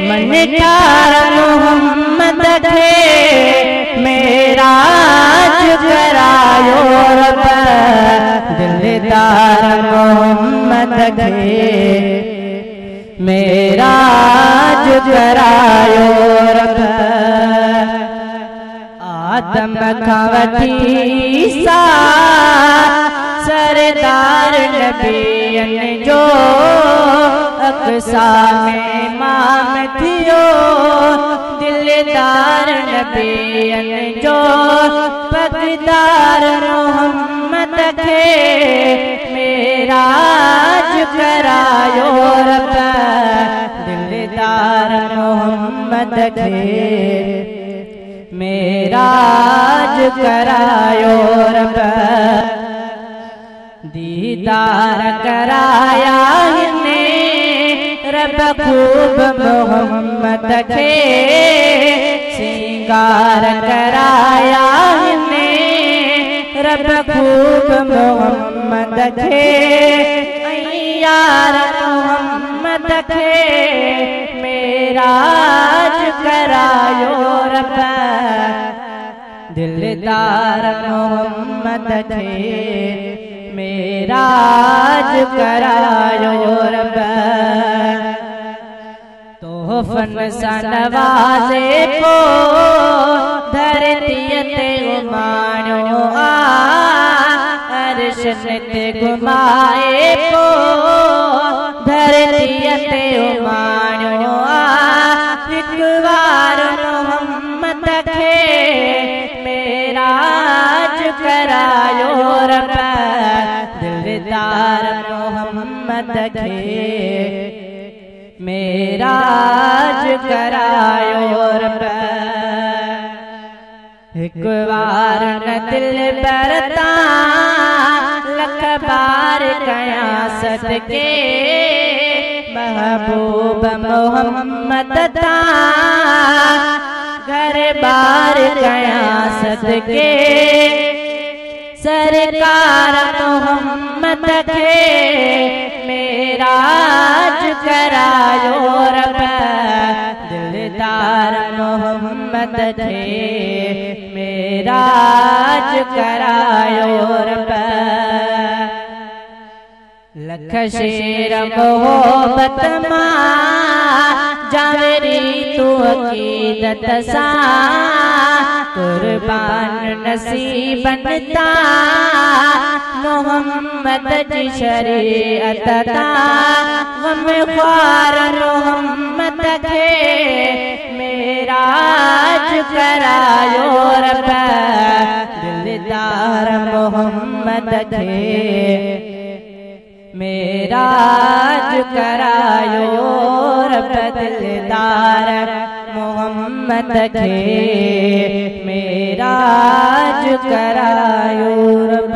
मन ठार मोहम्मद खे मेराज करायो रब दिलदार मोहम्मद खे मेराज करायो रब। आदम खां वठी सा सरदार नबियन जो अक्सा में इमाम थियो दिलदार नबियन जो पगदार मोहम्मद खे मेराज करायो रब दिलदार मोहम्मद खे मेराज करायो रब। दीदार कराया ने रब खूब मोहम्मद खे सिंगार कराया ने रब खूब मोहम्मद खे यार मोहम्मद खे मेराज करायो रब दिलदार मोहम्मद खे मेराज करायो रब। तोहफन सा नवाज़े को धरती ते घुमायो अर्श ते घुमाए को धरती ते घुमायो एक बार मोहम्मद खे मेराज करायो रब दिलदार मोहम्मद खे मेराज करायो रब। एक बार न दिल बरता लख बार कया सदके महबूब मोहम्मद ता घर बार कया सदके सरकार मोहम्मद खे मेराज करायो रब दिलदार मोहम्मद खे मेराज करायो रब। लख शेर मोहब्बत मां जावरी तू अकीदत सा कुर्बान नसीबन ता मोहम्मद जी शरीअत ता गम ख्वार मोहम्मद खे मेराज करायो रब दिलदार मोहम्मद खे मेराज करायो रब दिलदार मोहम्मद खे मेराज करायो रब।